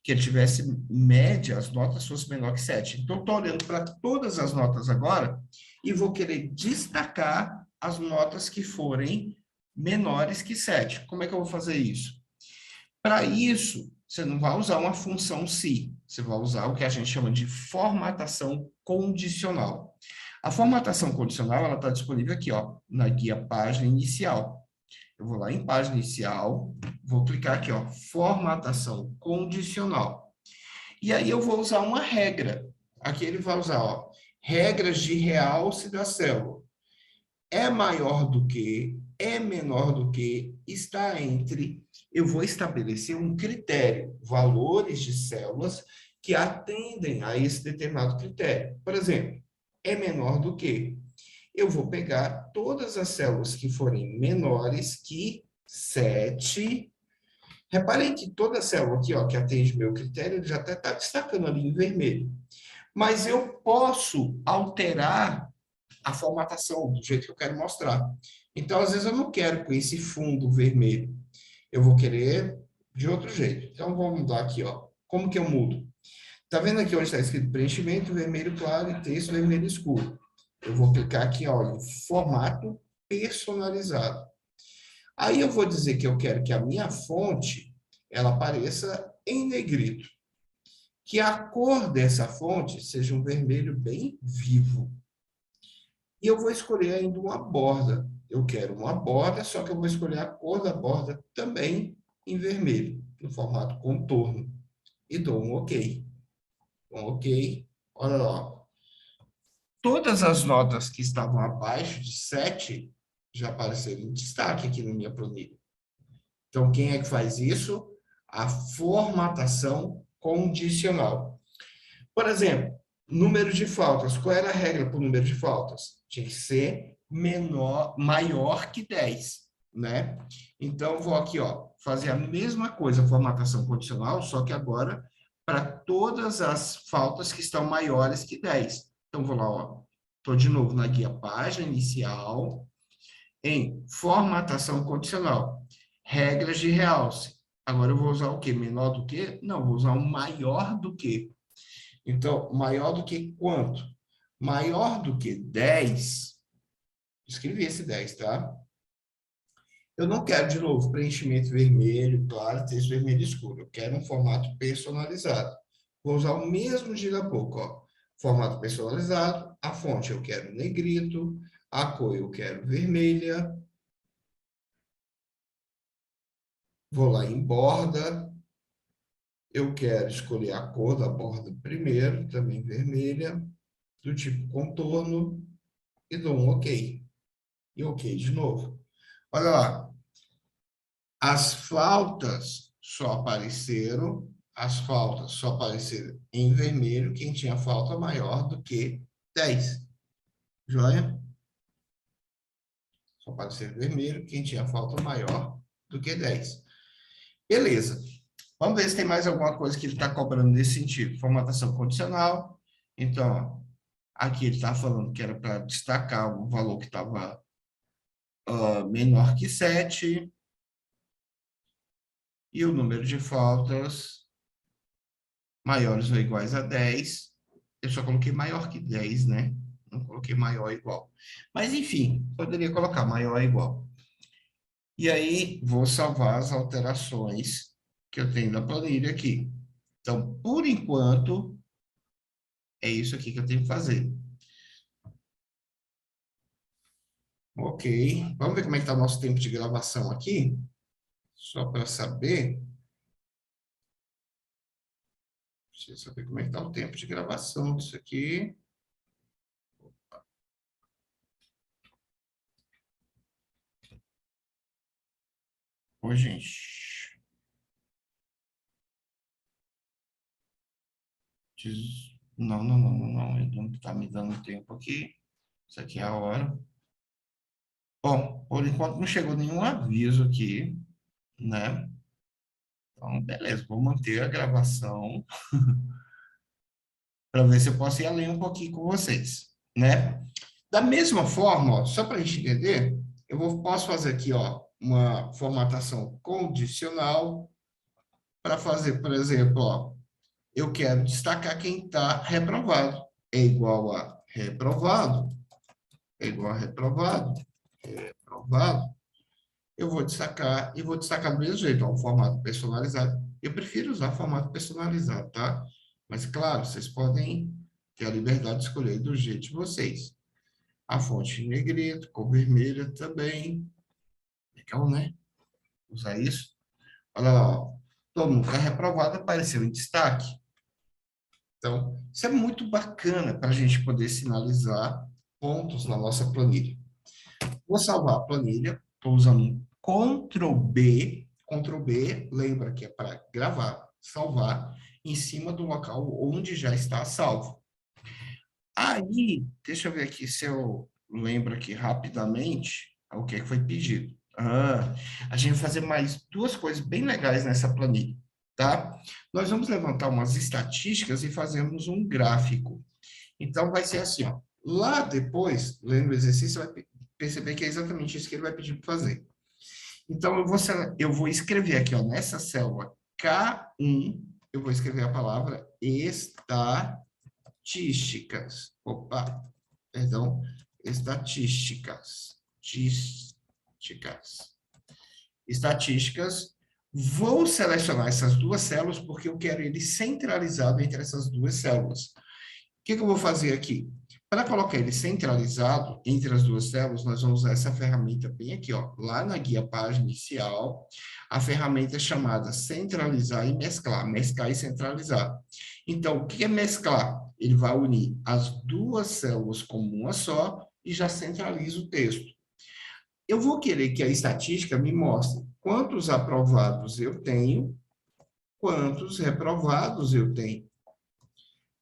Que ele tivesse média, as notas fossem menor que 7. Então, estou olhando para todas as notas agora e vou querer destacar as notas que forem menores que 7. Como é que eu vou fazer isso? Para isso, você não vai usar uma função se, você vai usar o que a gente chama de formatação condicional. A formatação condicional, ela está disponível aqui, ó, na guia página inicial. Eu vou lá em página inicial, vou clicar aqui, ó, formatação condicional. E aí eu vou usar uma regra. Aqui ele vai usar, ó, regras de realce da célula. É maior do que, é menor do que, está entre. Eu vou estabelecer um critério, valores de células que atendem a esse determinado critério. Por exemplo, é menor do que. Eu vou pegar todas as células que forem menores que 7. Reparem que toda célula aqui, ó, que atende meu critério, ele já até está destacando ali em vermelho. Mas eu posso alterar a formatação do jeito que eu quero mostrar. Então, às vezes, eu não quero com esse fundo vermelho. Eu vou querer de outro jeito. Então, vamos mudar aqui, ó. Como que eu mudo? Tá vendo aqui onde está escrito preenchimento vermelho claro e texto vermelho escuro? Eu vou clicar aqui, ó, em formato personalizado. Aí eu vou dizer que eu quero que a minha fonte ela apareça em negrito. Que a cor dessa fonte seja um vermelho bem vivo. E eu vou escolher ainda uma borda. Eu quero uma borda, só que eu vou escolher a cor da borda também em vermelho, no formato contorno. E dou um OK. Um OK. Olha lá. Todas as notas que estavam abaixo de 7 já apareceram em destaque aqui na minha planilha. Então, quem é que faz isso? A formatação condicional. Por exemplo, número de faltas. Qual era a regra para o número de faltas? Tinha que ser maior que 10, né? Então, vou aqui, ó, fazer a mesma coisa, formatação condicional, só que agora para todas as faltas que estão maiores que 10. Então, vou lá, ó. Estou de novo na guia página inicial, em formatação condicional. Regras de realce. Agora eu vou usar o quê? Menor do que? Não, vou usar um maior do que. Então, maior do que quanto? Maior do que 10, escrevi esse 10, tá? Eu não quero, de novo, preenchimento vermelho, claro, texto vermelho escuro. Eu quero um formato personalizado. Vou usar o mesmo giraboco, ó. Formato personalizado, a fonte eu quero negrito, a cor eu quero vermelha. Vou lá em borda, eu quero escolher a cor da borda primeiro, também vermelha, do tipo contorno, e dou um OK. E OK de novo. Olha lá, as faltas só apareceram em vermelho quem tinha falta maior do que 10. Joia? Só apareceu vermelho quem tinha falta maior do que 10. Beleza. Vamos ver se tem mais alguma coisa que ele está cobrando nesse sentido. Formatação condicional. Então, ó, aqui ele está falando que era para destacar o valor que estava menor que 7 e o número de faltas maiores ou iguais a 10. Eu só coloquei maior que 10, né? Não coloquei maior ou igual. Mas, enfim, poderia colocar maior ou igual. E aí, vou salvar as alterações que eu tenho na planilha aqui. Então, por enquanto, é isso aqui que eu tenho que fazer. Ok. Vamos ver como é que está o nosso tempo de gravação aqui? Só para saber. Deixa eu saber como é que está o tempo de gravação disso aqui. Ô, gente. Não, não, não, não, não. Ele não está me dando tempo aqui. Isso aqui é a hora. Bom, por enquanto não chegou nenhum aviso aqui, né? Então, beleza, vou manter a gravação para ver se eu posso ir além um pouquinho com vocês, né? Da mesma forma, ó, só para a gente entender, posso fazer aqui, ó, uma formatação condicional para fazer, por exemplo, ó, eu quero destacar quem está reprovado. É igual a reprovado, é igual a reprovado, reprovado. Eu vou destacar e vou destacar do mesmo jeito, ó, um formato personalizado. Eu prefiro usar formato personalizado, tá? Mas, claro, vocês podem ter a liberdade de escolher do jeito de vocês. A fonte em negrito, cor vermelha também. Legal, né? Usar isso. Olha lá, ó. Todo mundo que é reprovado apareceu em destaque. Então, isso é muito bacana para a gente poder sinalizar pontos na nossa planilha. Vou salvar a planilha. Estou usando um Ctrl B. Ctrl B, lembra que é para gravar, salvar, em cima do local onde já está salvo. Aí, deixa eu ver aqui se eu lembro aqui rapidamente o que foi pedido. A gente vai fazer mais duas coisas bem legais nessa planilha, tá? Nós vamos levantar umas estatísticas e fazermos um gráfico. Então, vai ser assim, ó. Lá depois, lendo o exercício, você vai perceber que é exatamente isso que ele vai pedir para fazer. Então, eu vou escrever aqui, ó, nessa célula K1, eu vou escrever a palavra estatísticas. Opa, perdão, estatísticas. Estatísticas. Vou selecionar essas duas células porque eu quero ele centralizado entre essas duas células. O que eu vou fazer aqui? Para colocar ele centralizado entre as duas células, nós vamos usar essa ferramenta bem aqui, ó, lá na guia página inicial, a ferramenta chamada centralizar e mesclar, mesclar e centralizar. Então, o que é mesclar? Ele vai unir as duas células como uma só e já centraliza o texto. Eu vou querer que a estatística me mostre quantos aprovados eu tenho, quantos reprovados eu tenho.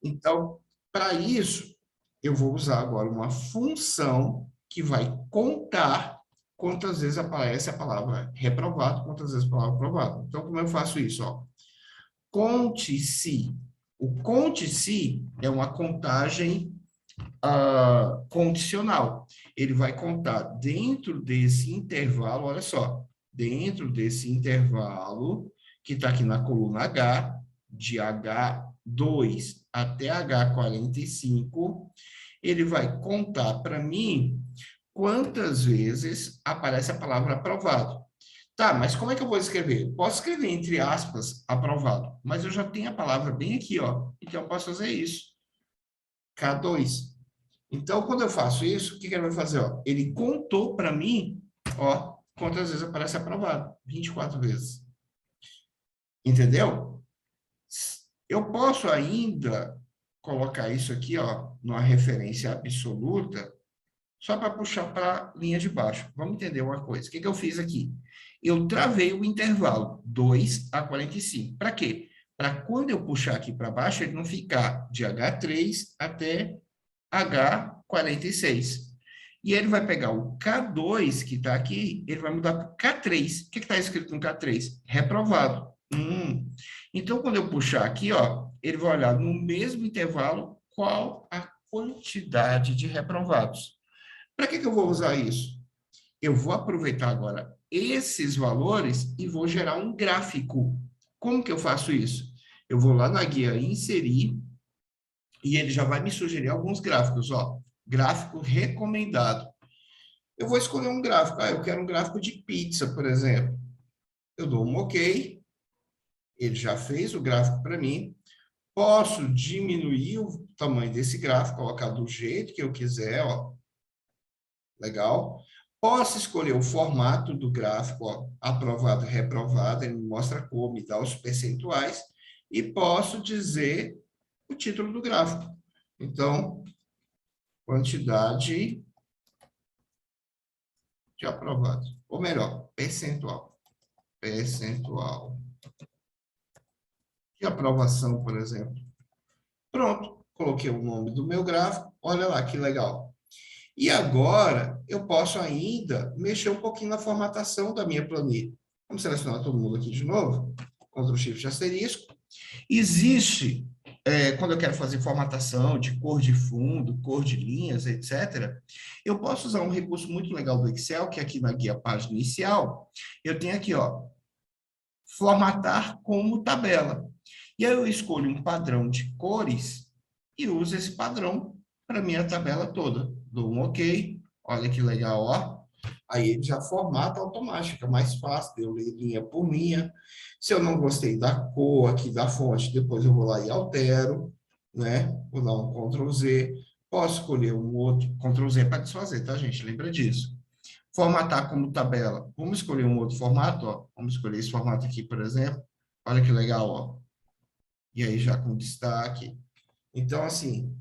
Então, para isso, eu vou usar agora uma função que vai contar quantas vezes aparece a palavra reprovado, quantas vezes a palavra aprovado. Então, como eu faço isso? Ó? Conte-se. O conte-se é uma contagem condicional. Ele vai contar dentro desse intervalo, olha só, dentro desse intervalo que está aqui na coluna H, de H2 até H45, ele vai contar para mim quantas vezes aparece a palavra aprovado. Tá, mas como é que eu vou escrever? Posso escrever entre aspas aprovado, mas eu já tenho a palavra bem aqui, ó. Então eu posso fazer isso. K2. Então, quando eu faço isso, o que ele vai fazer? Ó? Ele contou para mim, ó, quantas vezes aparece aprovado. 24 vezes. Entendeu? Eu posso ainda colocar isso aqui, ó, numa referência absoluta, só para puxar para a linha de baixo. Vamos entender uma coisa. O que eu fiz aqui? Eu travei o intervalo 2 a 45. Para quê? Para quando eu puxar aqui para baixo, ele não ficar de H3 até H46. E ele vai pegar o K2, que está aqui, ele vai mudar para o K3. O que está escrito no K3? Reprovado. Então, quando eu puxar aqui, ó, ele vai olhar no mesmo intervalo qual a quantidade de reprovados. Para que eu vou usar isso? Eu vou aproveitar agora esses valores e vou gerar um gráfico. Como que eu faço isso? Eu vou lá na guia inserir e ele já vai me sugerir alguns gráficos, ó. Gráfico recomendado. Eu vou escolher um gráfico. Eu quero um gráfico de pizza, por exemplo. Eu dou um OK. Ele já fez o gráfico para mim. Posso diminuir o tamanho desse gráfico, colocar do jeito que eu quiser, ó. Legal. Posso escolher o formato do gráfico, ó, aprovado, reprovado, ele me mostra a cor, me dá os percentuais, e posso dizer o título do gráfico. Então, quantidade de aprovados. Ou melhor, percentual. Percentual de aprovação, por exemplo. Pronto, coloquei o nome do meu gráfico. Olha lá que legal. E agora, eu posso ainda mexer um pouquinho na formatação da minha planilha. Vamos selecionar todo mundo aqui de novo. Ctrl Shift asterisco. Existe, quando eu quero fazer formatação de cor de fundo, cor de linhas, etc., eu posso usar um recurso muito legal do Excel, que é aqui na guia página inicial, eu tenho aqui, ó, formatar como tabela. E aí eu escolho um padrão de cores e uso esse padrão para minha tabela toda. Dou um OK, olha que legal, ó. Aí ele já formata automático, fica mais fácil de eu ler linha por linha. Se eu não gostei da cor aqui da fonte, depois eu vou lá e altero, né? Vou dar um Ctrl Z. Posso escolher um outro, Ctrl Z para desfazer, tá, gente? Lembra disso. Formatar como tabela. Vamos escolher um outro formato, ó. Vamos escolher esse formato aqui, por exemplo. Olha que legal, ó. E aí já com destaque. Então, assim,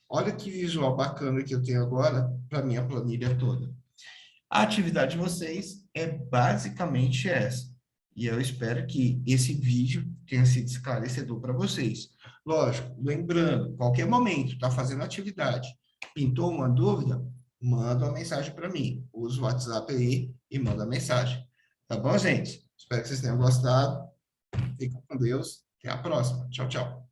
olha que visual bacana que eu tenho agora para minha planilha toda. A atividade de vocês é basicamente essa. E eu espero que esse vídeo tenha sido esclarecedor para vocês. Lógico, lembrando, qualquer momento, está fazendo atividade, pintou uma dúvida, manda uma mensagem para mim. Usa o WhatsApp aí e manda a mensagem. Tá bom, gente? Espero que vocês tenham gostado. Fiquem com Deus. Até a próxima. Tchau, tchau.